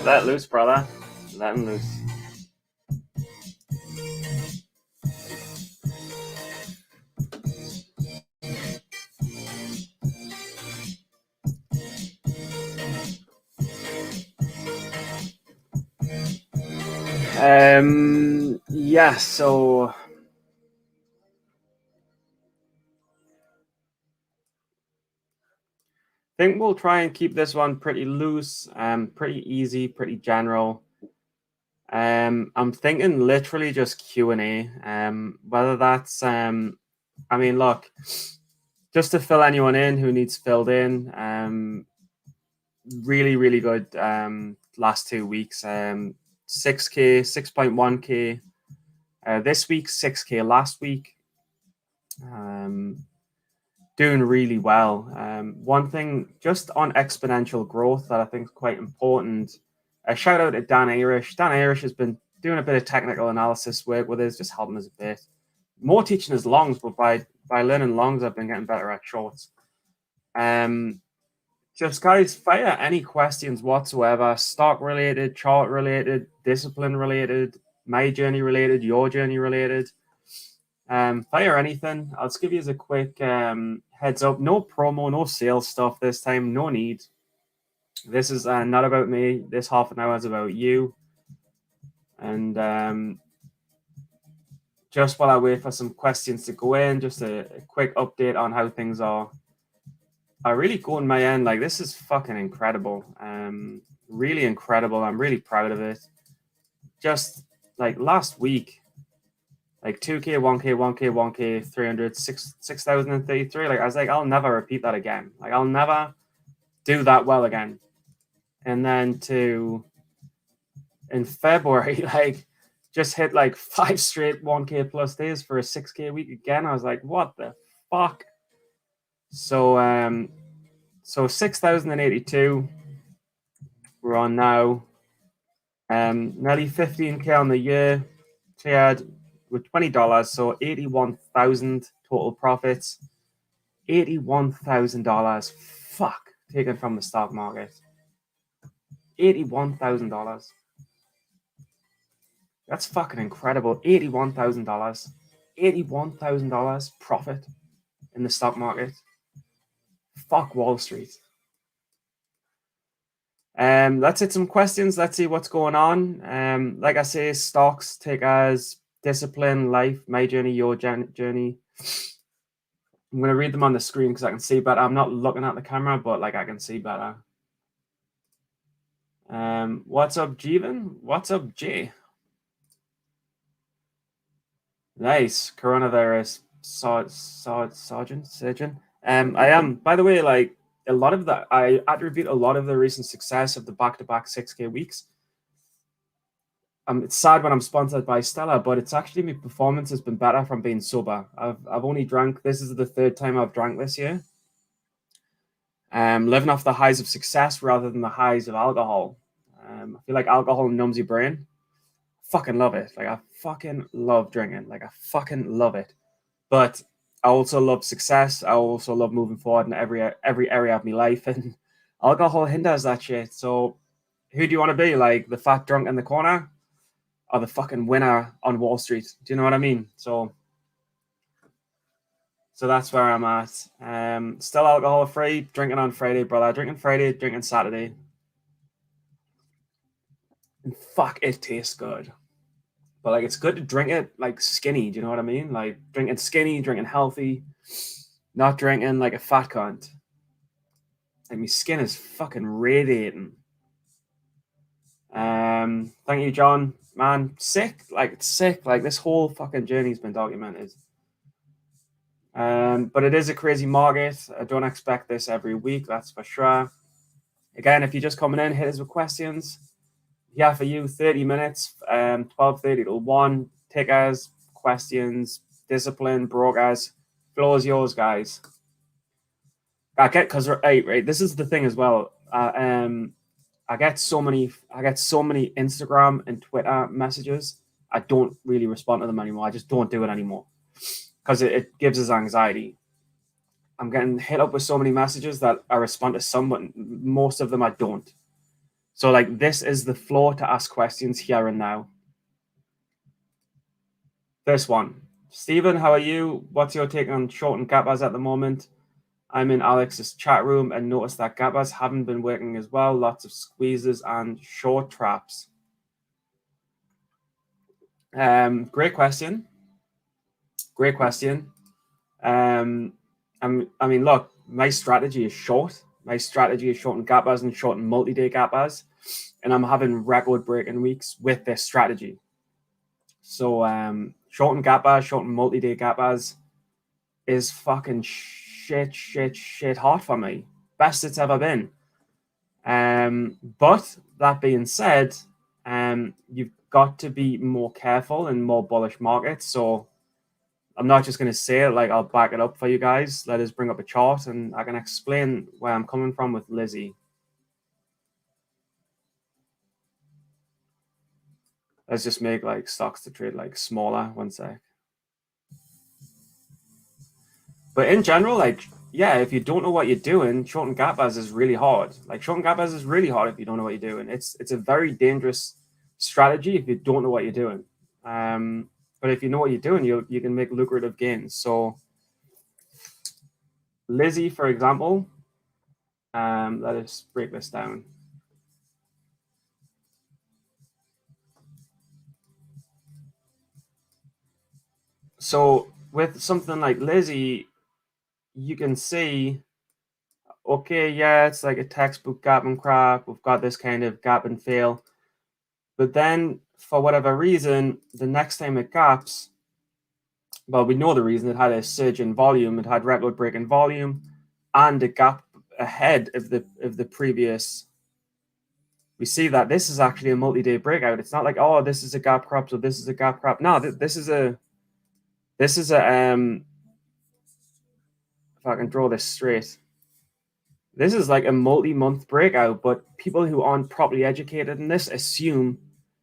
Let loose, brother. Let him loose. Yeah, so I think we'll try and keep this one pretty loose, pretty easy, pretty general. I'm thinking literally just Q&A. Whether that's I mean, look, just to fill anyone in who needs filled in, really, really good last 2 weeks. 6K, 6.1K. This week, 6K last week. Doing really well. One thing just on exponential growth that I think is quite important. A shout out to Dan Irish. Dan Irish has been doing a bit of technical analysis work with us, just helping us a bit. More teaching us longs, but by learning longs, I've been getting better at shorts. Just guys, fire any questions whatsoever, stock related, chart related, discipline related, my journey related, your journey related. Fire anything. I'll just give you as a quick heads up. No promo, no sales stuff this time. No need. This is not about me. This half an hour is about you. And just while I wait for some questions to go in, just a quick update on how things are. I really go on my end. Like, this is fucking incredible. Really incredible. I'm really proud of it. Just like last week, like 2K, 1K, 1K, 1K, 300, 6,033. Like, I was like, I'll never repeat that again. Like, I'll never do that well again. And then in February, like, just hit like 5 straight 1K plus days for a 6K week again. I was like, what the fuck? So 6,082 we're on now. Nearly 15K on the year cleared with $20, so 81,000 total profits. $81,000, fuck, taken from the stock market. $81,000. That's fucking incredible. $81,000. $81,000 profit in the stock market. Fuck Wall Street. Let's hit some questions. Let's see what's going on. Like I say, stocks, tickers, discipline, life, my journey, your journey. I'm going to read them on the screen because I can see better. I'm not looking at the camera, but like I can see better. What's up, Jeevan? What's up, Jay? Nice. Coronavirus surgeon. I am, by the way, like a lot of that, I attribute a lot of the recent success of the back-to-back 6K weeks. It's sad when I'm sponsored by Stella, but it's actually my performance has been better from being sober. I've only drank, this is the 3rd time I've drank this year. Living off the highs of success rather than the highs of alcohol. I feel like alcohol numbs your brain. Fucking love it. Like, I fucking love drinking. Like, I fucking love it. But I also love success. I also love moving forward in every area of my life, and alcohol hinders that shit. So, who do you want to be? Like the fat drunk in the corner, or the fucking winner on Wall Street? Do you know what I mean? So that's where I'm at. Still alcohol free, drinking on Friday, brother. Drinking Friday, drinking Saturday. And fuck, it tastes good. But like, it's good to drink it like skinny. Do you know what I mean? Like drinking skinny, drinking healthy, not drinking like a fat cunt. Like my skin is fucking radiating. Thank you, John. Man, sick. Like it's sick. Like this whole fucking journey's been documented. But it is a crazy market. I don't expect this every week, that's for sure. Again, if you're just coming in, hit us with questions. Yeah, for you, 30 minutes, 12:30 to 1. Tickers, questions, discipline, brokers. Floor is yours, guys. Because right, this is the thing as well. I get so many Instagram and Twitter messages. I don't really respond to them anymore. I just don't do it anymore because it gives us anxiety. I'm getting hit up with so many messages that I respond to some, but most of them I don't. So like this is the floor to ask questions here and now. This one. Stephen, how are you? What's your take on short and gappers at the moment? I'm in Alex's chat room and noticed that gappers haven't been working as well. Lots of squeezes and short traps. Great question. Great question. I mean, look, my strategy is short. My strategy is short and gappers and short and multi-day gappers. And I'm having record-breaking weeks with this strategy. So short and gappers, short and multi-day gappers is fucking shit hot for me. Best it's ever been. But that being said, you've got to be more careful in more bullish markets. So I'm not just going to say it, like I'll back it up for you guys. Let us bring up a chart and I can explain where I'm coming from with Lizzie. Let's just make like stocks to trade like smaller. One sec. But in general, like, yeah, if you don't know what you're doing, short and gappers is really hard. Like short and gappers is really hard if you don't know what you're doing. It's a very dangerous strategy if you don't know what you're doing. But if you know what you're doing, you can make lucrative gains. So Lizzie, for example, let us break this down. So with something like Lizzie, you can see, okay, yeah, it's like a textbook gap and crap. We've got this kind of gap and fail. But then for whatever reason, the next time it gaps, well, we know the reason. It had a surge in volume, it had record breaking volume, and a gap ahead of the previous. We see that this is actually a multi-day breakout. It's not like, oh, this is a gap crop, so this is a gap crop. No, this is a if I can draw this straight, this is like a multi-month breakout, but people who aren't properly educated in this assume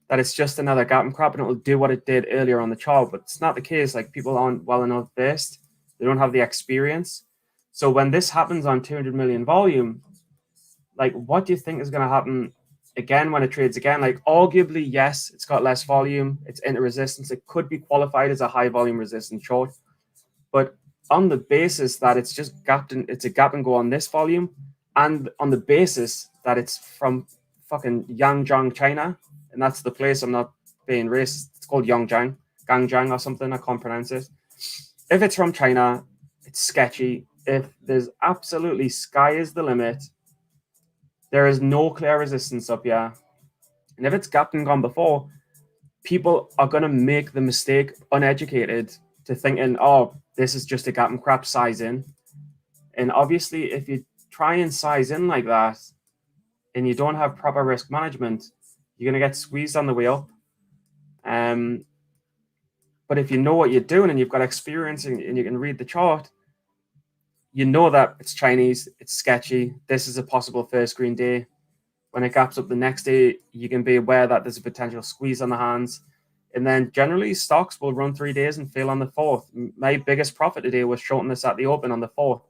that it's just another gap and crop and it will do what it did earlier on the chart, but it's not the case. Like people aren't well enough versed. They don't have the experience. So when this happens on 200 million volume, like what do you think is going to happen again when it trades again? Like arguably, yes, it's got less volume. It's into resistance. It could be qualified as a high volume resistance short, but on the basis that it's just gapped and it's a gap and go on this volume, and on the basis that it's from fucking Yangjiang, China, and that's the place. I'm not being racist. It's called Yangjiang, Gangjiang or something. I can't pronounce it. If it's from China, it's sketchy. If there's absolutely sky is the limit, there is no clear resistance up here. And if it's gapped and gone before, people are going to make the mistake, uneducated, to thinking, oh, this is just a gap and crap size in. And obviously, if you try and size in like that and you don't have proper risk management, you're going to get squeezed on the way up. But if you know what you're doing and you've got experience and you can read the chart, you know that it's Chinese, it's sketchy. This is a possible first green day. When it gaps up the next day, you can be aware that there's a potential squeeze on the hands. And then generally stocks will run 3 days and fail on the fourth. My biggest profit today was shorting this at the open on the fourth.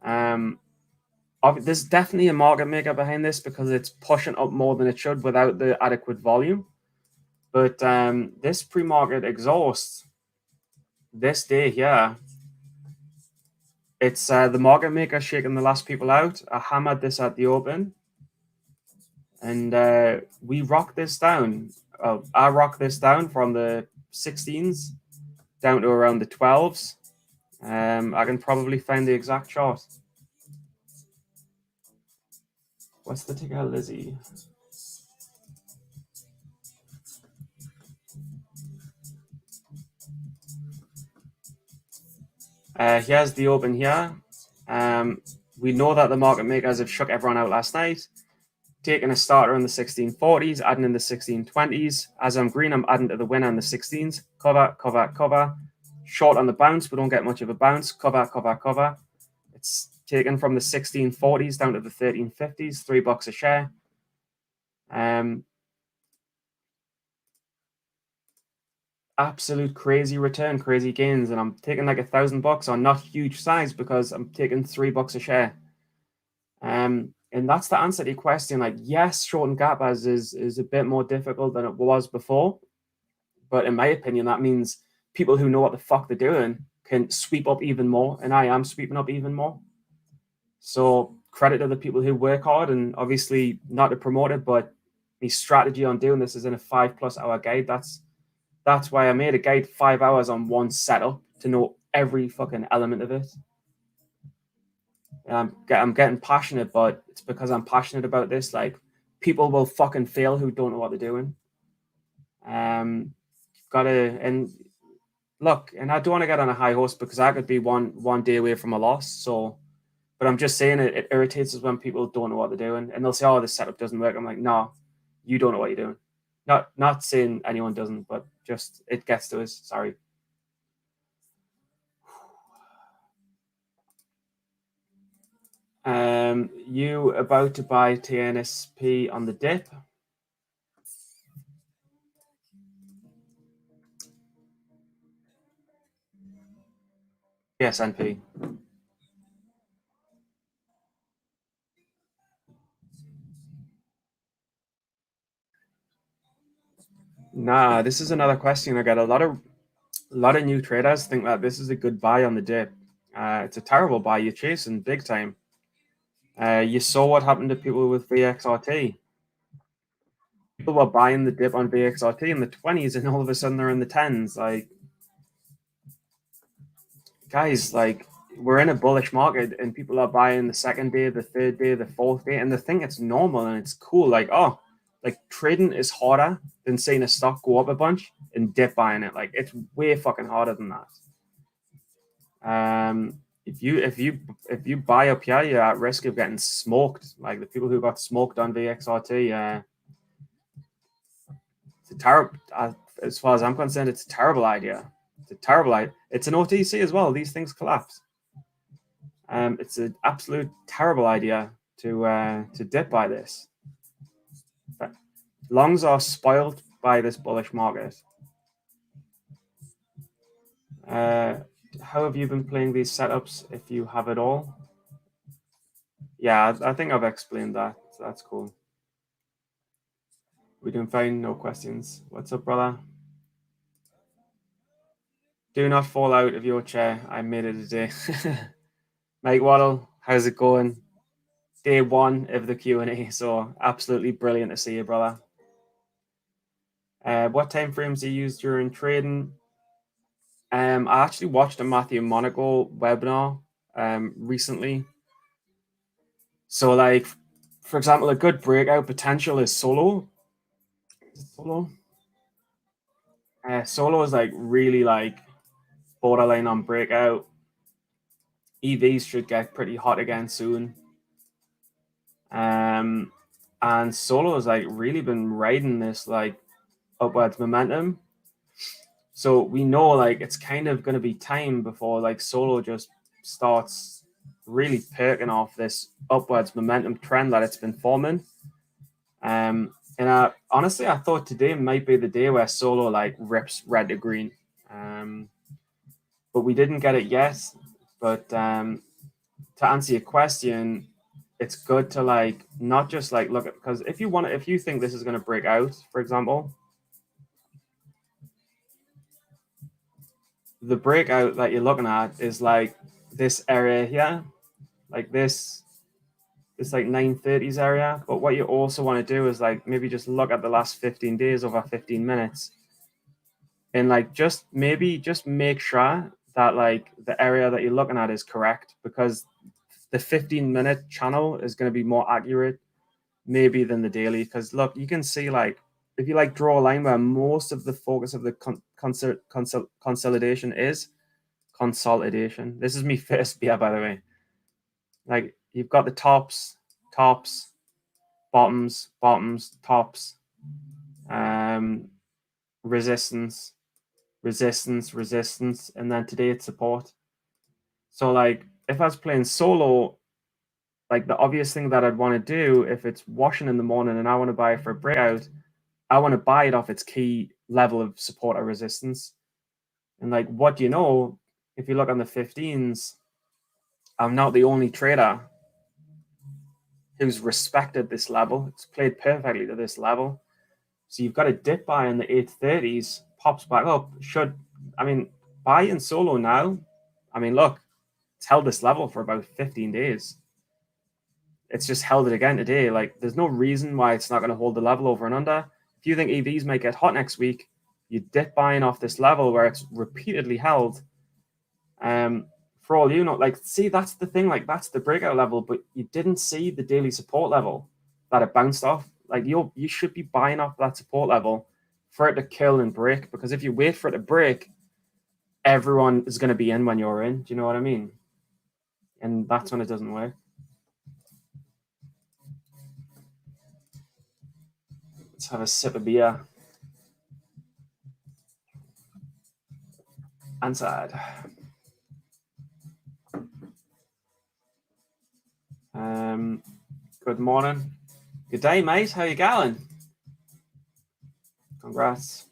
There's definitely a market maker behind this because it's pushing up more than it should without the adequate volume. But this pre-market exhaust, this day here, it's the market maker shaking the last people out. I hammered this at the open, and we rocked this down. I rocked this down from the 16s down to around the 12s. I can probably find the exact chart. What's the ticker, Lizzie? Here's the open here. We know that the market makers have shook everyone out last night, taking a starter in the 1640s, adding in the 1620s. As I'm green, I'm adding to the winner in the 16s. Cover, cover, cover. Short on the bounce. We don't get much of a bounce. Cover, cover, cover. It's taken from the 1640s down to the 1350s, $3 a share. Absolute crazy return, crazy gains, and I'm taking like $1,000 on not huge size because I'm taking $3 a share. And that's the answer to your question. Like, yes, short and gap as is a bit more difficult than it was before, but in my opinion, that means people who know what the fuck they're doing can sweep up even more, and I am sweeping up even more. So credit to the people who work hard, and obviously not to promote it, but the strategy on doing this is in a 5+ hour guide. That's why I made a guide 5 hours on one setup to know every fucking element of it. I'm getting passionate, but it's because I'm passionate about this. Like, people will fucking fail who don't know what they're doing. And look, and I don't want to get on a high horse because I could be one day away from a loss. So, but I'm just saying it irritates us when people don't know what they're doing, and they'll say, "Oh, this setup doesn't work." I'm like, "No, you don't know what you're doing." Not saying anyone doesn't, but just it gets to us. Sorry. You about to buy TNSP on the dip? Yes, NP. Nah, this is another question. I got a lot of new traders think that this is a good buy on the dip. It's a terrible buy. You're chasing big time. You saw what happened to people with VXRT. People were buying the dip on VXRT in the 20s, and all of a sudden they're in the 10s. Like, guys, like, we're in a bullish market, and people are buying the second day, the third day, the fourth day, and they think it's normal and it's cool. Like, oh, like trading is harder than seeing a stock go up a bunch and dip buying it. Like, it's way fucking harder than that. If you buy up here, you're at risk of getting smoked. Like the people who got smoked on VXRT. It's a terrible. As far as I'm concerned, it's a terrible idea. It's a terrible idea. It's an OTC as well. These things collapse. It's an absolute terrible idea to dip by this. But longs are spoiled by this bullish market. How have you been playing these setups, if you have it all? Yeah, I think I've explained that. So that's cool. We doing fine, no questions. What's up, brother? Do not fall out of your chair. I made it today. Mike Waddle, how's it going? Day one of the Q&A, so absolutely brilliant to see you, brother. What time frames do you use during trading? I actually watched a Matthew Monaco webinar recently. So, like, for example, a good breakout potential is solo. Solo. Solo is like really like borderline on breakout. EVs should get pretty hot again soon. And Solo has like really been riding this like upwards momentum. So we know like it's kind of going to be time before like Solo just starts really perking off this upwards momentum trend that it's been forming. And honestly, I thought today might be the day where solo like rips red to green. But we didn't get it yet. But to answer your question, it's good to like not just like look at, because if you think this is going to break out, for example, the breakout that you're looking at is like this area here, like this like 930s area. But what you also want to do is like maybe just look at the last 15 days over 15 minutes and like just make sure that like the area that you're looking at is correct, because the 15-minute channel is going to be more accurate maybe than the daily. Because look, you can see like if you like draw a line where most of the focus of the consolidation is consolidation. This is me first beer, by the way. Like you've got the tops, bottoms, tops, resistance, and then today it's support. So like if I was playing solo, like the obvious thing that I'd want to do if it's washing in the morning and I want to buy it for a breakout, I want to buy it off its key level of support or resistance. And like what do you know, if you look on the 15s, I'm not the only trader who's respected this level. It's played perfectly to this level. So you've got a dip buy in the 830s, pops back up. Buy in solo now. I mean, look, it's held this level for about 15 days. It's just held it again today. Like, there's no reason why it's not going to hold the level over and under. If you think EVs might get hot next week, you dip buying off this level where it's repeatedly held. For all you know, like, see, that's the thing. Like, that's the breakout level, but you didn't see the daily support level that it bounced off. Like, you should be buying off that support level for it to kill and break, because if you wait for it to break, everyone is going to be in when you're in. Do you know what I mean? And that's when it doesn't work. Let's have a sip of beer. Inside. Good morning. Good day, mate. How you going? Congrats.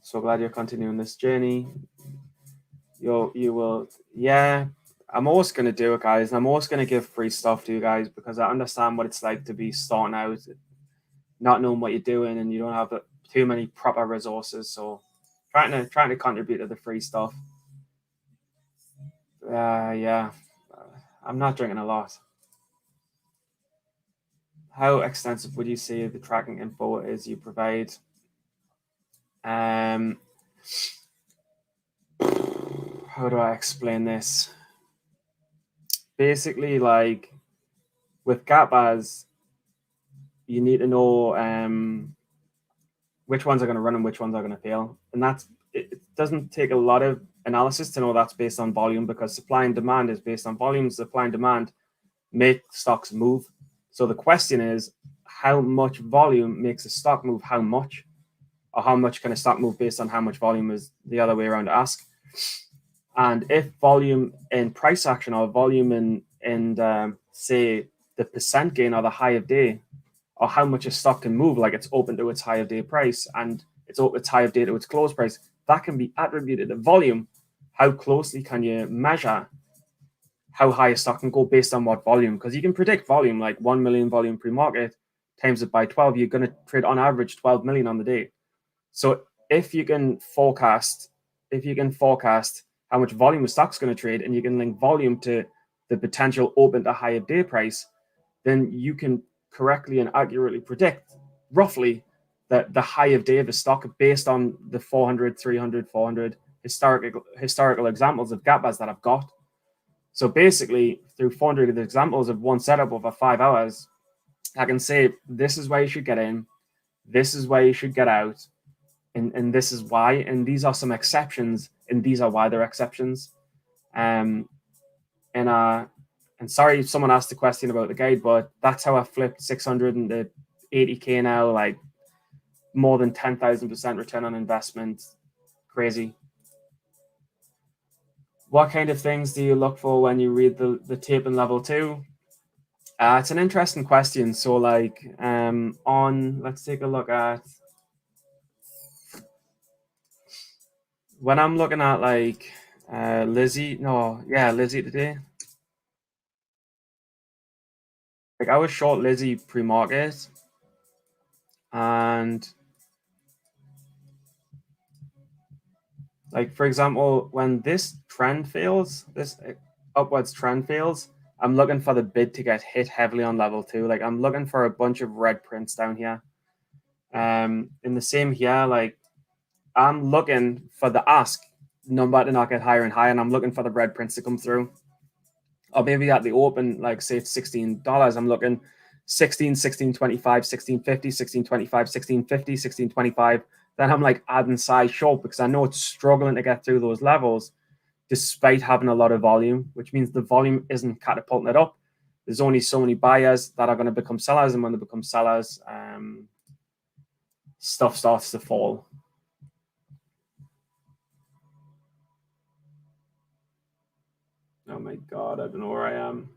So glad you're continuing this journey. You will, yeah. I'm always going to do it, guys. I'm always going to give free stuff to you guys because I understand what it's like to be starting out, not knowing what you're doing, and you don't have too many proper resources. So trying to contribute to the free stuff. Yeah. I'm not drinking a lot. How extensive would you say the tracking info is you provide? How do I explain this? Basically, like with GAPAs, you need to know which ones are going to run and which ones are going to fail. And it doesn't take a lot of analysis to know that's based on volume, because supply and demand is based on volume. Supply and demand make stocks move. So the question is, how much volume makes a stock move how much? Or how much can a stock move based on how much volume is the other way around to ask. And if volume in price action or volume in say the percent gain or the high of day, or how much a stock can move, like it's open to its high of day price and it's high of day to its close price, that can be attributed to volume. How closely can you measure how high a stock can go based on what volume? Because you can predict volume, like 1 million volume pre-market, times it by 12, you're going to trade on average 12 million on the day. So if you can forecast how much volume a stock's going to trade, and you can link volume to the potential open to high of day price, then you can correctly and accurately predict roughly that the high of day of a stock based on the 400, 300, 400 historical examples of GAPAs that I've got. So basically, through 400 examples of one setup over 5 hours, I can say this is where you should get in, this is where you should get out, and this is why. And these are some exceptions, and these are why they're exceptions. And sorry if someone asked a question about the guide, but that's how I flipped 600 into 80K now, like more than 10,000% return on investment. Crazy. What kind of things do you look for when you read the tape in level 2? It's an interesting question. So, like, let's take a look at when I'm looking at like Lizzie. No, yeah, Lizzie today. Like, I was short Lizzie pre-market, and like for example, when this trend fails, this upwards trend fails, I'm looking for the bid to get hit heavily on level two. Like, I'm looking for a bunch of red prints down here. In the same here, like I'm looking for the ask number to not get higher and higher, and I'm looking for the red prints to come through. Or maybe at the open, like say it's $16, I'm looking 16, 16.25, 16.50, 16.25, 16.50, 16.25. Then I'm like adding size short because I know it's struggling to get through those levels despite having a lot of volume, which means the volume isn't catapulting it up. There's only so many buyers that are going to become sellers, and when they become sellers, stuff starts to fall. Oh my God, I don't know where I am.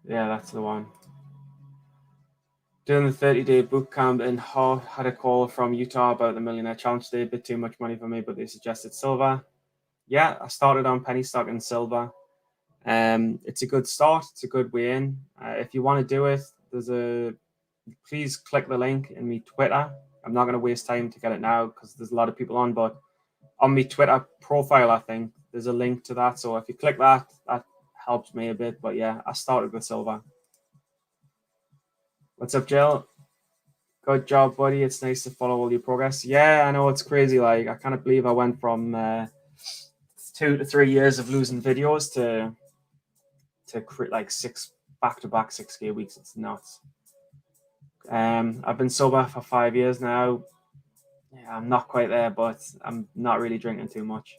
Yeah, that's the one. Doing the 30-day boot camp in Hull, had a call from Utah about the Millionaire Challenge today. A bit too much money for me, but they suggested silver. Yeah, I started on penny stock and silver. It's a good start. It's a good way in. If you want to do it, please click the link in me Twitter. I'm not going to waste time to get it now because there's a lot of people on, but on my Twitter profile, I think there's a link to that. So if you click that, that helps me a bit. But yeah, I started with silver. What's up, Jill? Good job, buddy. It's nice to follow all your progress. Yeah, I know it's crazy. Like, I can't believe I went from 2 to 3 years of losing videos to create like six back-to-back 6K weeks. It's nuts. I've been sober for 5 years now. Yeah, I'm not quite there, but I'm not really drinking too much.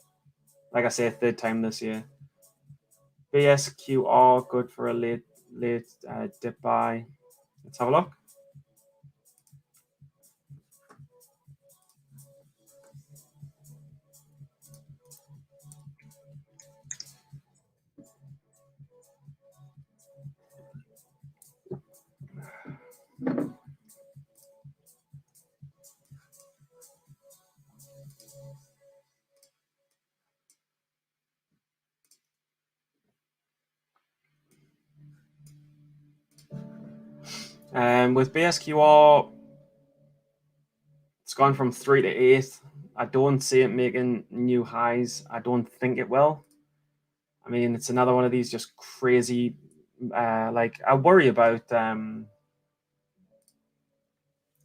Like I say, third time this year. BSQR, good for a late dip buy. Let's have a look. With BSQR, it's gone from 3 to 8. I don't see it making new highs. I don't think it will. I mean, it's another one of these just crazy. Like I worry about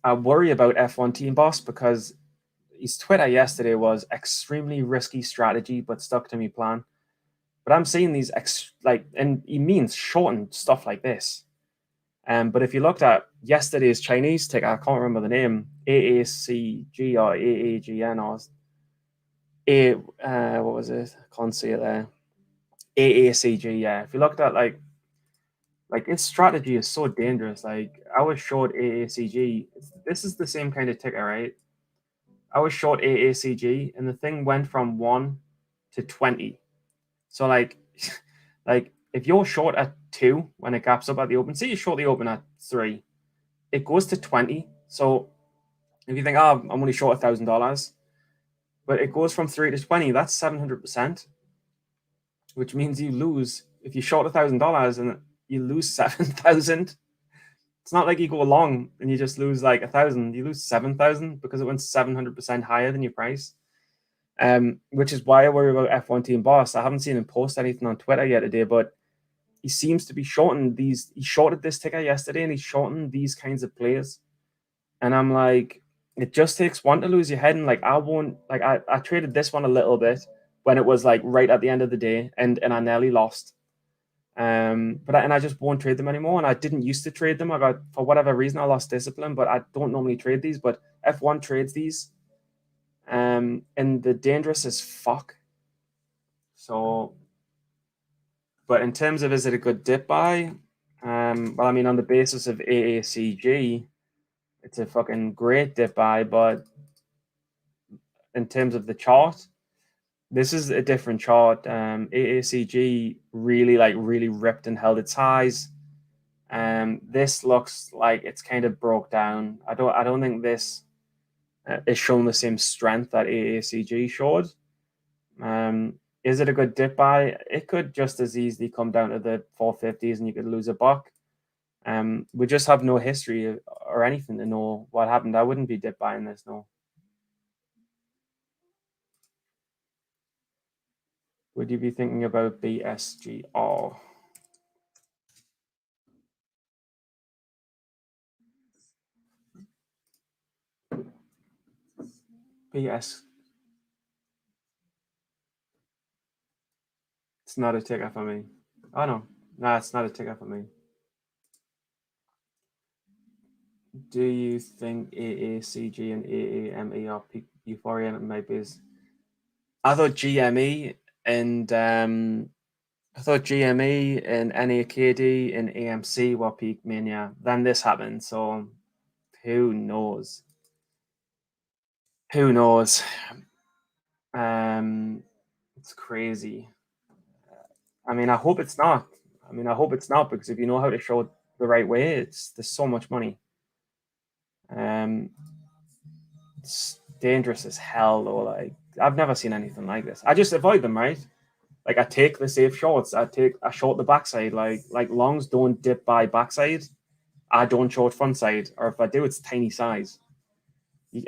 F1 Team Boss because his Twitter yesterday was extremely risky strategy, but stuck to me plan. But I'm seeing these and he means shortened stuff like this. But if you looked at yesterday's Chinese ticker, I can't remember the name, AACG or AAGN or what was it? I can't see it there. AACG, yeah. If you looked at like its strategy is so dangerous. Like I was short AACG. This is the same kind of ticker, right? I was short AACG, and the thing went from 1 to 20. So like if you're short at 2 when it gaps up at the open, say you short the open at 3, it goes to 20. So if you think, oh, I'm only short $1,000, but it goes from 3 to 20, that's 700%, which means you lose if you short $1,000 and you lose 7,000. It's not like you go long and you just lose like 1,000. You lose 7,000 because it went 700% higher than your price. Which is why I worry about F1 Team Boss. I haven't seen him post anything on Twitter yet today, but he seems to be shorting these. He shorted this ticker yesterday, and he's shorting these kinds of players. And I'm like, it just takes one to lose your head. And like, I won't like I traded this one a little bit when it was like right at the end of the day, and I nearly lost. But I just won't trade them anymore. And I didn't used to trade them. I got, for whatever reason, I lost discipline. But I don't normally trade these. But F1 trades these, and the dangerous as fuck. So, but in terms of is it a good dip buy? Well, I mean, on the basis of AACG, it's a fucking great dip buy. But in terms of the chart, This is a different chart. AACG really ripped and held its highs. This looks like it's kind of broke down. I don't think this is showing the same strength that AACG showed. Is it a good dip buy? It could just as easily come down to the 450s and you could lose a buck. We just have no history or anything to know what happened. I wouldn't be dip buying this, no. Would you be thinking about BSGR? BS. It's not a ticker for me. Oh no, it's not a ticker for me. Do you think AACG and AAME are peak euphoria and maybe is? I thought GME and I thought GME and NAKD and AMC were peak mania. Then this happened, so who knows? Who knows? It's crazy. I mean, I hope it's not. I hope it's not because if you know how to show it the right way, there's so much money. It's dangerous as hell though. Like I've never seen anything like this. I just avoid them, right? Like I take the safe shorts. I short the backside. Like longs don't dip by backside. I don't short front side, or if I do, it's tiny size.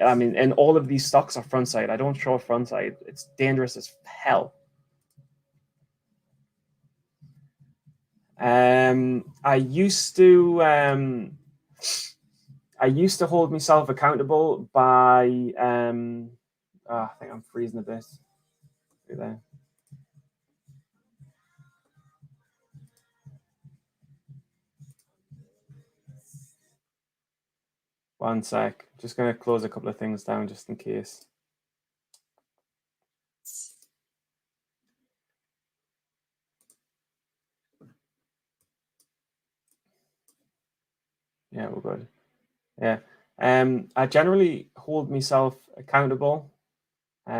I mean, and all of these stocks are front side. I don't short front side. It's dangerous as hell. I used to hold myself accountable by I think I'm freezing a bit. Right there. One sec. Just gonna close a couple of things down just in case. Yeah, we're good. Yeah. I generally hold myself accountable. But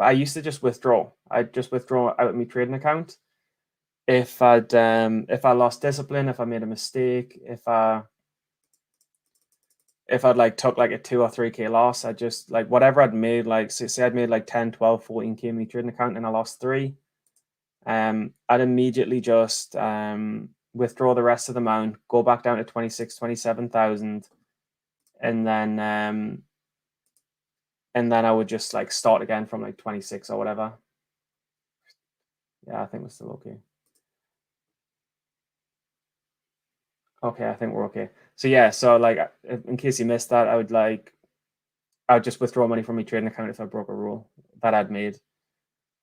I used to just withdraw. I'd just withdraw out of my trading account. If I lost discipline, if I made a mistake, if I'd like took like a 2 or 3k loss, I just like whatever I'd made, like say I'd made like 10, 12, 14k in my trading account and I lost 3, I'd immediately just withdraw the rest of the amount, go back down to 26, 27,000, and then I would just like start again from like 26 or whatever. Yeah, I think we're still okay. Okay, I think we're okay. So yeah, so like in case you missed that, I would just withdraw money from my trading account if I broke a rule that I'd made.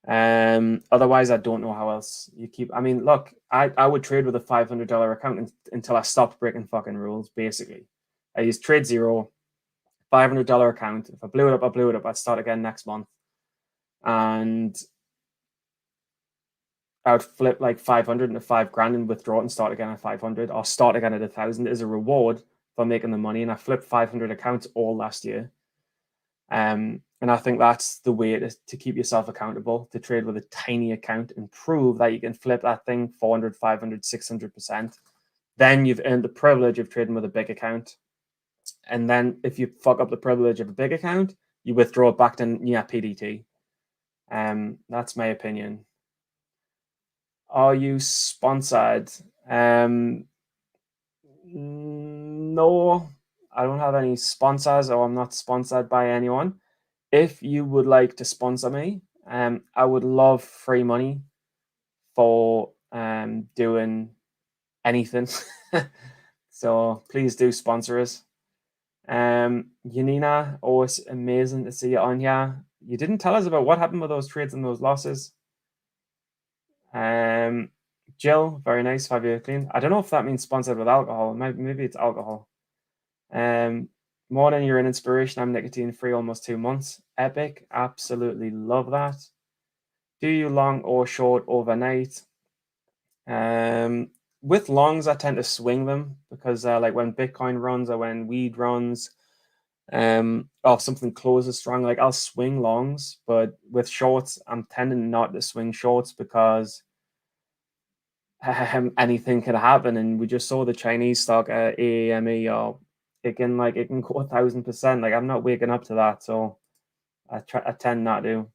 Otherwise, I don't know how else you keep. I mean, look, I would trade with a $500 account until I stopped breaking fucking rules. Basically, I used Trade Zero, $500 account. If I blew it up, I blew it up. I'd start again next month, and I would flip like 500 into 5 grand and withdraw it and start again at 500, or start again at 1,000 as a reward for making the money. And I flipped 500 accounts all last year. And I think that's the way to keep yourself accountable, to trade with a tiny account and prove that you can flip that thing 400, 500, 600%. Then you've earned the privilege of trading with a big account. And then if you fuck up the privilege of a big account, you withdraw it back to PDT. That's my opinion. Are you sponsored? No, I don't have any sponsors, or I'm not sponsored by anyone. If you would like to sponsor me, I would love free money for doing anything. So please do sponsor us. Yanina, oh, it's amazing to see you on here. You didn't tell us about what happened with those trades and those losses. Jill, very nice, 5 year clean. I don't know if that means sponsored with alcohol. Maybe it's alcohol. Morning, you're an inspiration. I'm nicotine free almost 2 months. Epic. Absolutely love that. Do you long or short overnight? With longs, I tend to swing them because like when Bitcoin runs or when weed runs, Or something closes strong. Like I'll swing longs, but with shorts, I'm tending not to swing shorts because anything could happen. And we just saw the Chinese stock AAME, or it can go 1,000%. Like I'm not waking up to that, so I tend not to.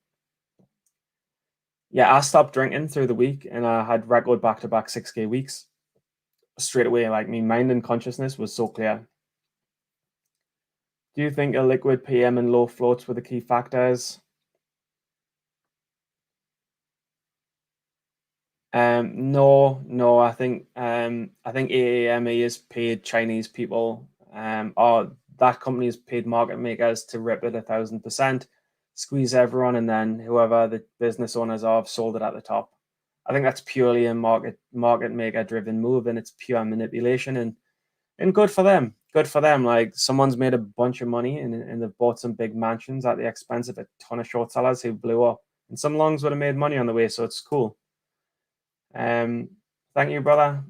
Yeah, I stopped drinking through the week, and I had record back-to-back 6K weeks straight away. Like my mind and consciousness was so clear. Do you think a liquid PM and low floats were the key factors? No. I think AAME is paid Chinese people, or that company has paid market makers to rip it 1,000%, squeeze everyone, and then whoever the business owners are have sold it at the top. I think that's purely a market maker driven move, and it's pure manipulation. And good for them. Good for them. Like someone's made a bunch of money and they've bought some big mansions at the expense of a ton of short sellers who blew up. And some longs would have made money on the way, so it's cool. Thank you, brother.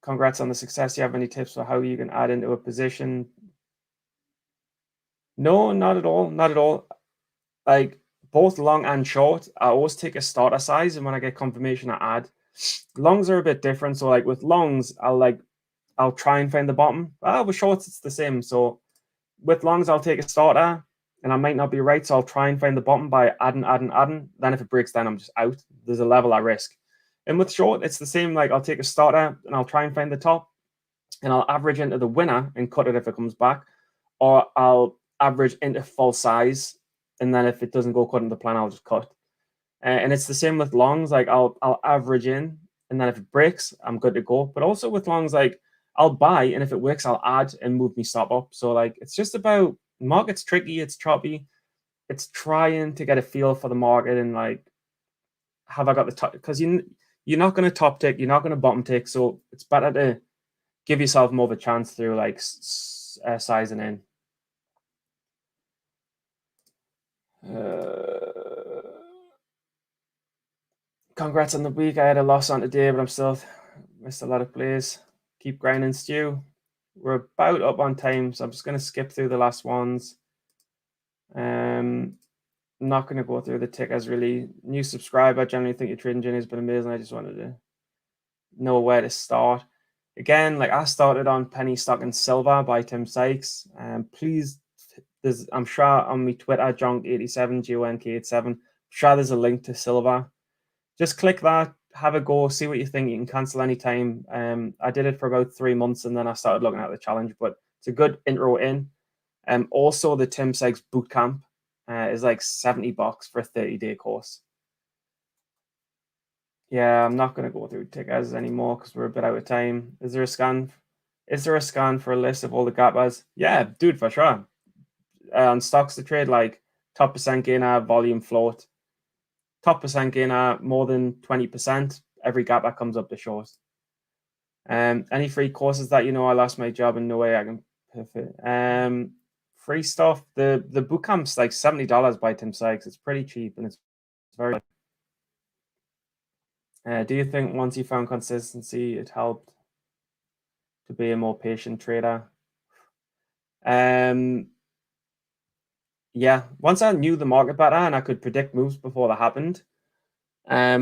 Congrats on the success. Do you have any tips for how you can add into a position? No, not at all. Not at all. Like both long and short, I always take a starter size, and when I get confirmation, I add. Longs are a bit different. So like with longs, I'll try and find the bottom. With shorts, it's the same. So with longs, I'll take a starter, and I might not be right, so I'll try and find the bottom by adding. Then if it breaks down, I'm just out. There's a level I risk. And with short, it's the same. Like I'll take a starter and I'll try and find the top, and I'll average into the winner and cut it if it comes back, or I'll average into full size, and then if it doesn't go according to plan, I'll just cut. And it's the same with longs. Like I'll average in, and then if it breaks, I'm good to go. But also with longs, like I'll buy, and if it works, I'll add and move me stop up. So like it's just about market's tricky, it's choppy, it's trying to get a feel for the market and like have I got the top, because you're not going to top tick, you're not going to bottom tick, so it's better to give yourself more of a chance through like sizing in. Congrats on the week. I had a loss on today, but I'm still missed a lot of plays. Keep grinding, Stu. We're about up on time, so I'm just going to skip through the last ones. I'm not going to go through the tickers really. New subscriber, generally think your trading journey has been amazing. I just wanted to know where to start. Again, like I started on penny stock and silver by Tim Sykes. Please, I'm sure on my Twitter, Jonk87, GONK87, I'm sure there's a link to silver. Just click that, have a go, see what you think. You can cancel anytime. I did it for about 3 months, and then I started looking at the challenge, but it's a good intro in. Also, the Tim Sykes bootcamp is like $70 for a 30-day course. Yeah, I'm not going to go through tickers anymore because we're a bit out of time. Is there a scan? Is there a scan for a list of all the gappers? Yeah, dude, for sure. On stocks to trade, like top percent gainer, volume float. Top percent gainer, more than 20%. Every gapper comes up to short. Any free courses that I lost my job and no way I can perfect. Free stuff. The bootcamp's like $70 by Tim Sykes. It's pretty cheap and it's very. Do you think once you found consistency, it helped to be a more patient trader? Yeah, once I knew the market better and I could predict moves before that happened, I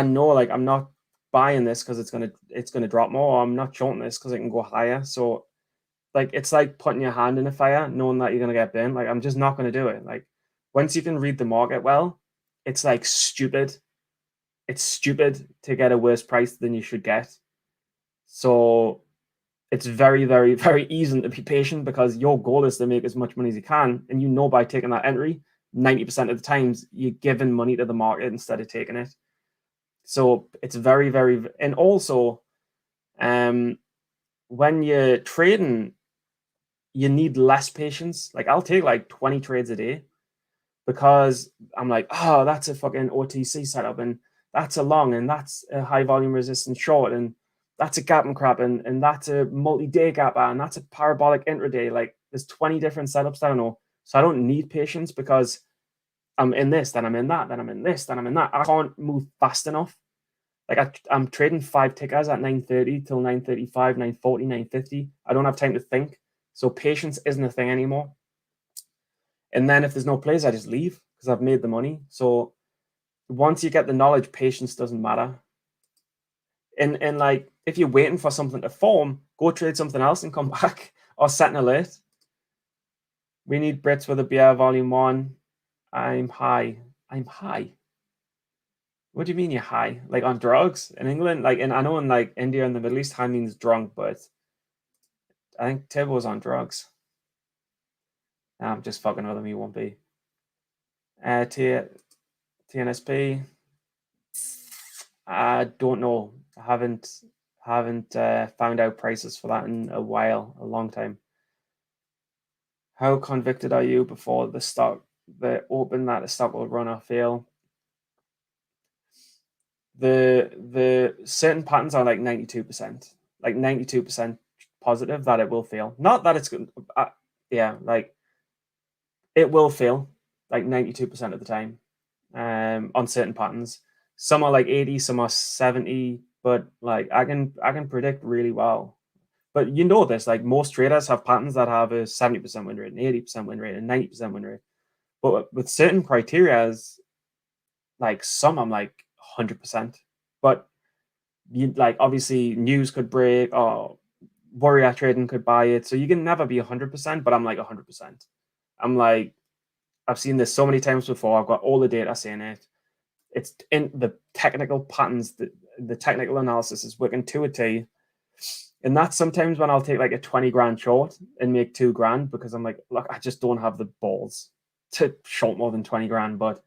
know like I'm not buying this because it's gonna drop more, or I'm not shorting this because it can go higher. So like it's like putting your hand in a fire, knowing that you're gonna get burned. Like I'm just not gonna do it. Like once you can read the market well, it's like stupid. It's stupid to get a worse price than you should get. So it's very, very, very easy to be patient because your goal is to make as much money as you can. And by taking that entry, 90% of the times you're giving money to the market instead of taking it. So it's very, very, and also when you're trading, you need less patience. Like I'll take like 20 trades a day because I'm like, oh, that's a fucking OTC setup, and that's a long, and that's a high volume resistance short, and that's a gap and crap, and that's a multi-day gap, and that's a parabolic intraday. Like there's 20 different setups that I know. So I don't need patience because I'm in this, then I'm in that, then I'm in this, then I'm in that. I can't move fast enough. Like I'm trading 5 tickers at 9:30 till 9:35, 9:40, 9:50. I don't have time to think. So patience isn't a thing anymore. And then if there's no plays, I just leave because I've made the money. So once you get the knowledge, patience doesn't matter. And like if you're waiting for something to form, go trade something else and come back or set an alert. We need Brits with a beer, volume 1. I'm high. I'm high. What do you mean you're high? Like on drugs in England? Like, and I know in like India and the Middle East, high means drunk, but I think Tibo's on drugs. Nah, I'm just fucking with him. He won't be. TNSP. I don't know. I haven't found out prices for that in a while, a long time. How convicted are you before the open that the stock will run or fail? The certain patterns are like 92%, like 92% positive that it will fail. Not that it's good. Yeah, like it will fail like 92% of the time on certain patterns. Some are like 80, some are 70, but like I can predict really well. But you know this, like most traders have patterns that have a 70% win rate, an 80% win rate, and 90% win rate. But with certain criterias, like some I'm like 100%. But you like obviously news could break or warrior trading could buy it. So you can never be 100%, but I'm like 100%. I'm like, I've seen this so many times before. I've got all the data saying it. It's in the technical patterns, the technical analysis is working to a T. And that's sometimes when I'll take like a 20 grand short and make 2 grand because I'm like, look, I just don't have the balls to short more than 20 grand. But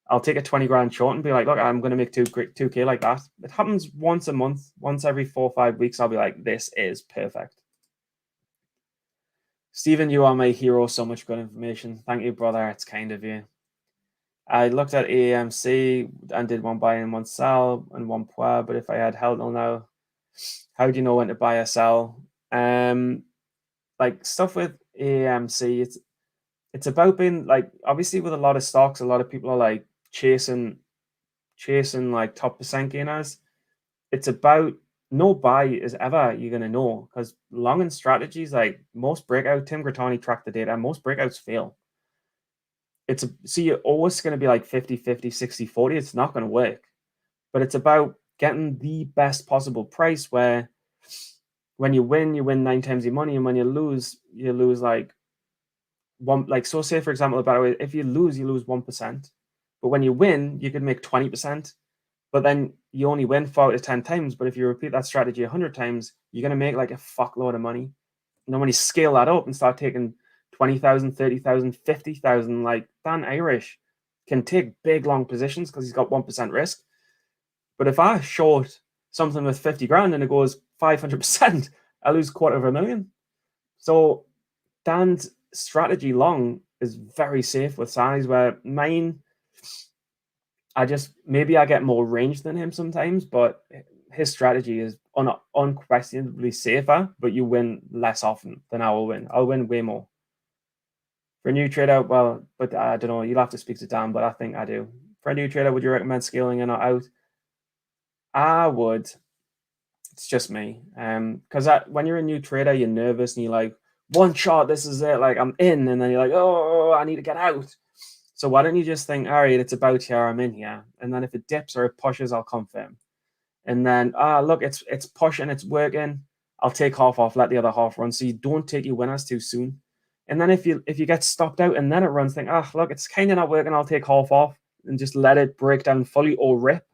I'll take a 20 grand short and be like, look, I'm going to make 2K like that. It happens once a month, once every 4 or 5 weeks. I'll be like, this is perfect. Stephen, you are my hero. So much good information. Thank you, brother. It's kind of you. I looked at AMC and did one buy and one sell and one puer, but if I had held till now, how do you know when to buy or sell? Like stuff with AMC, it's about being like obviously with a lot of stocks, a lot of people are like chasing like top percent gainers. It's about no buy is ever you're gonna know because long in strategies like most breakout, Tim Grattani tracked the data, most breakouts fail. So you're always going to be like 50-50, 60-40. It's not going to work. But it's about getting the best possible price where when you win 9 times your money, and when you lose like one. Like so, say for example, about if you lose 1%, but when you win, you could make 20%. But then you only win 4 out of 10 times. But if you repeat that strategy 100 times, you're going to make like a fuckload of money. And then when you scale that up and start taking 20,000, 30,000, 50,000, like Dan Irish can take big long positions because he's got 1% risk. But if I short something with 50 grand and it goes 500%, I lose $250,000. So Dan's strategy long is very safe with size, where mine, maybe I get more range than him sometimes, but his strategy is unquestionably safer, but you win less often than I will win. I'll win way more. For a new trader, well, but I don't know, you'll have to speak to Dan, but I think I do. For a new trader, would you recommend scaling in or out? I would. It's just me. Because when you're a new trader, you're nervous and you're like, one shot, this is it, like I'm in, and then you're like, oh, I need to get out. So why don't you just think, all right, it's about here, I'm in here. And then if it dips or it pushes, I'll confirm. And then, look, it's pushing, it's working. I'll take half off, let the other half run. So you don't take your winners too soon. And then if you get stopped out and then it runs, think, look, it's kind of not working. I'll take half off and just let it break down fully or rip.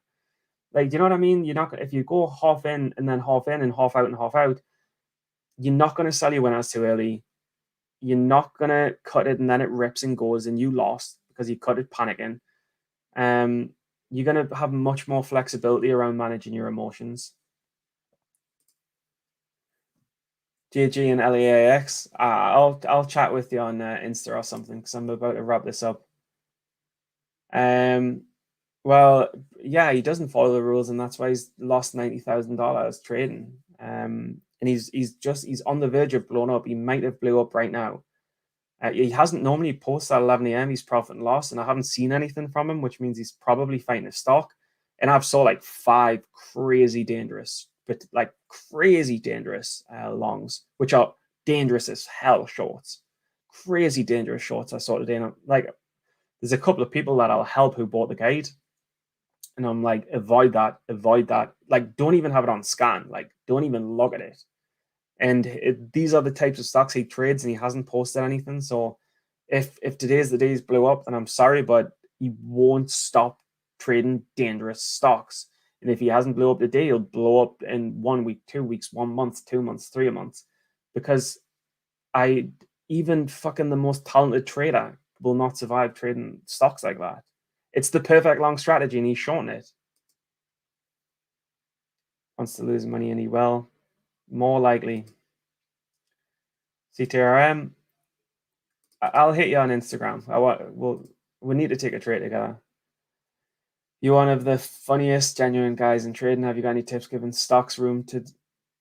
Like, do you know what I mean? You're not, if you go half in and then half in and half out and half out, you're not going to sell your winners too early. You're not going to cut it and then it rips and goes and you lost because you cut it panicking. You're going to have much more flexibility around managing your emotions. JG and LEAX. I'll chat with you on Insta or something because I'm about to wrap this up. Well, yeah, he doesn't follow the rules, and that's why he's lost $90,000 trading. And he's on the verge of blowing up. He might have blew up right now. He hasn't normally posted at 11 a.m. He's profit and loss, and I haven't seen anything from him, which means he's probably fighting a stock. And I've saw like 5 crazy dangerous longs, which are dangerous as hell shorts, crazy dangerous shorts I saw today. And I'm like, there's a couple of people that I'll help who bought the guide, and I'm like, avoid that, avoid that. Like, don't even have it on scan. Like, don't even look at it. And these are the types of stocks he trades, and he hasn't posted anything. So if today's the day he's blew up, then I'm sorry, but he won't stop trading dangerous stocks. And if he hasn't blew up today, he'll blow up in 1 week, 2 weeks, 1 month, 2 months, 3 months. Because I even fucking the most talented trader will not survive trading stocks like that. It's the perfect long strategy, and he's shorting it. Wants to lose money, and he will. More likely. CTRM. I'll hit you on Instagram. We need to take a trade together. You're one of the funniest, genuine guys in trading. Have you got any tips giving stocks room to,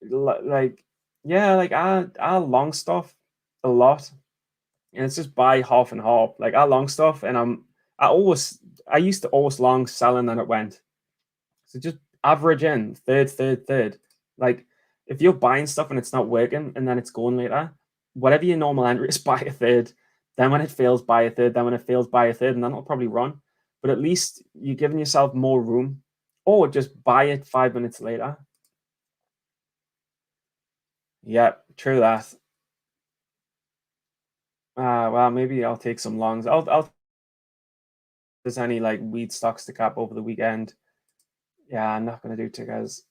like, yeah, like I long stuff a lot, and it's just buy half and half. Like, I long stuff, and I used to always long sell, and then it went. So just average in third. Like, if you're buying stuff and it's not working and then it's going later, whatever your normal entry is, buy a third. Then when it fails, buy a third. Then when it fails, buy a third, and then it'll probably run. But at least you're giving yourself more room, or just buy it 5 minutes later. Yeah, true that. Well, maybe I'll take some longs. I'll. There's any like weed stocks to cap over the weekend. Yeah, I'm not gonna do tickers.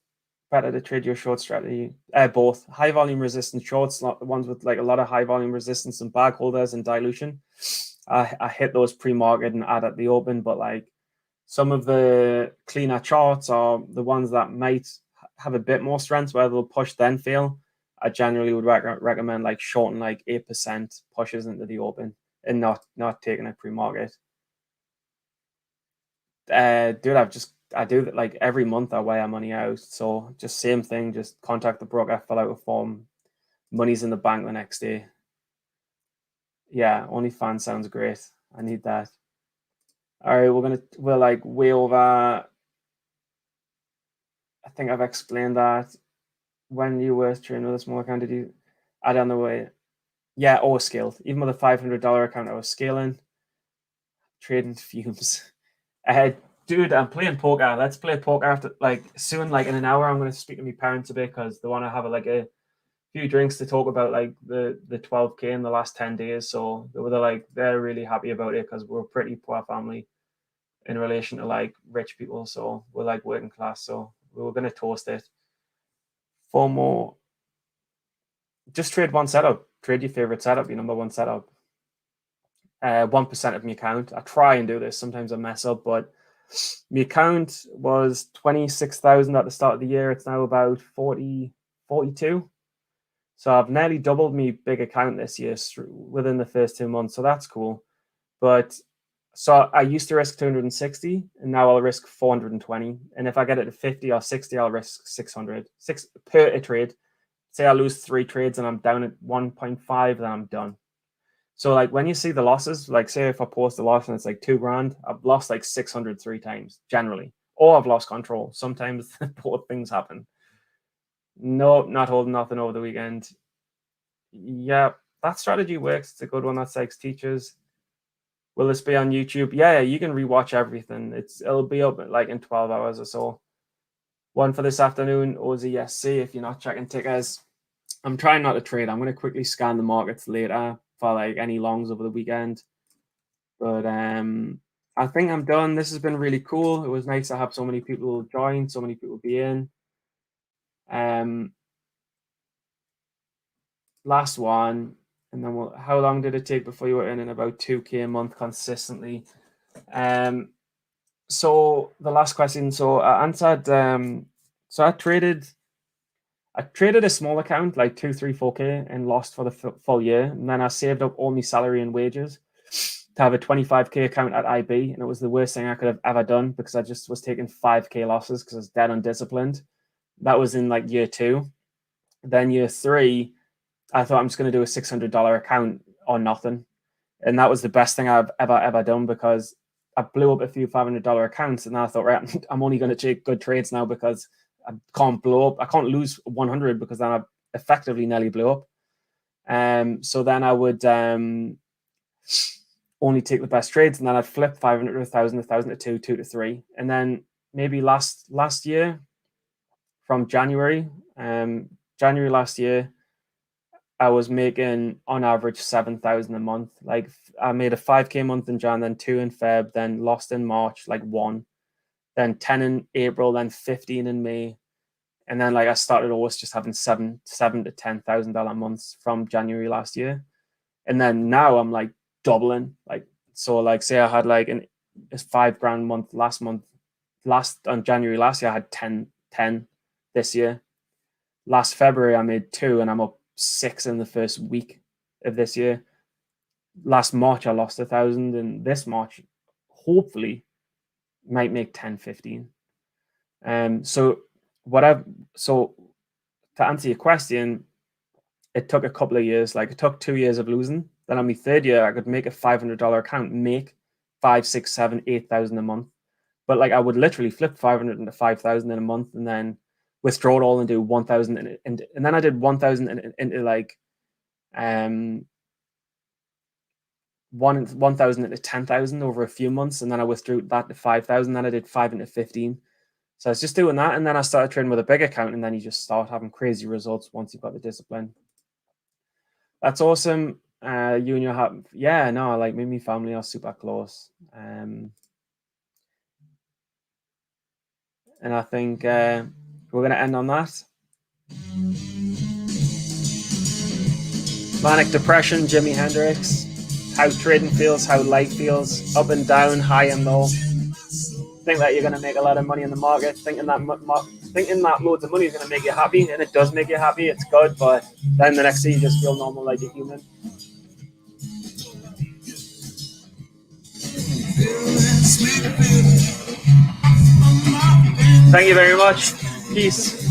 Better to trade your short strategy. Both high volume resistance shorts, the ones with like a lot of high volume resistance and bag holders and dilution. I hit those pre-market and add at the open, but like some of the cleaner charts are the ones that might have a bit more strength where they'll push then fail. I generally would recommend like shorting like 8% pushes into the open and not taking a pre-market. Dude, I do that like every month. I wire money out, so just same thing. Just contact the broker, fill out a form. Money's in the bank the next day. Yeah, OnlyFans sounds great. I need that. All right, we're like way over. I think I've explained that. When you were trading with a small account, did you add on the way? Yeah, always scaled. Even with a $500 account, I was scaling. Trading fumes. Dude, I'm playing poker. Let's play poker after, like, soon, like in an hour. I'm going to speak to my parents a bit because they want to have a few drinks to talk about like the 12K in the last 10 days. So they're really happy about it because we're a pretty poor family in relation to like rich people. So we're like working class. So we were going to toast it. 4 more. Just trade one setup. Trade your favorite setup, your number one setup. 1% of my account. I try and do this. Sometimes I mess up, but my account was 26,000 at the start of the year. It's now about 42. So I've nearly doubled my big account this year within the first 2 months. So that's cool. But so I used to risk 260 and now I'll risk 420. And if I get it to 50 or 60, I'll risk 600 per a trade. Say I lose 3 trades and I'm down at 1.5, then I'm done. So like when you see the losses, like say if I post a loss and it's like $2,000, I've lost like 600 3 times generally, or I've lost control. Sometimes both things happen. No, not holding nothing over the weekend. Yeah, that strategy works. It's a good one. That's Sykes teaches. Will this be on YouTube? Yeah, you can rewatch everything. It'll be up like in 12 hours or so. One for this afternoon, OZSC. If you're not checking tickers, I'm trying not to trade. I'm going to quickly scan the markets later for like any longs over the weekend. But I think I'm done. This has been really cool. It was nice to have so many people join, so many people be in. Last one, and then how long did it take before you were earning about 2K a month consistently? So the last question. So I answered. So I traded a small account, like 2, 3, 4K, and lost for the full year. And then I saved up all my salary and wages to have a 25K account at IB, and it was the worst thing I could have ever done because I just was taking 5K losses because I was dead undisciplined. That was in like year 2. Then year 3, I thought I'm just going to do a $600 account or nothing, and that was the best thing I've ever done because I blew up a few $500 accounts, and I thought, right, I'm only going to take good trades now because I can't blow up. I can't lose 100 because then I effectively nearly blew up. So then I would only take the best trades, and then I'd flip 500 to 1,000, 1,000 to 2, 2 to 3. And then maybe last year, from January last year, I was making on average 7,000 a month. Like I made a 5K month in Jan, then 2 in Feb, then lost in March, like 1, then 10 in April, then 15 in May. And then like I started always just having $7,000 to $10,000 months from January last year. And then now I'm like doubling. Like, so like say I had like a $5,000 month on January last year, I had 10 this year. Last February I made 2 and I'm up 6 in the first week of this year. Last March I lost 1,000, and this March hopefully might make 10, 15. So to answer your question, it took a couple of years. Like it took 2 years of losing. Then on my third year, I could make a $500 account, make 5, 6, 7, 8,000 a month. But like I would literally flip 500 into 5,000 in a month, and then withdraw it all and do 1,000, and then I did 1,000 into like 1,000 into 10,000 over a few months, and then I withdrew that to 5,000. Then I did 5 into 15. So I was just doing that, and then I started trading with a big account, and then you just start having crazy results once you've got the discipline. That's awesome. You and your yeah, no, like me and my family are super close. And I think we're gonna end on that. Manic depression, Jimi Hendrix. How trading feels, how life feels, up and down, high and low. Think that you're going to make a lot of money in the market, thinking that loads of money is going to make you happy, and it does make you happy, it's good, but then the next day you just feel normal like a human. Thank you very much. Peace.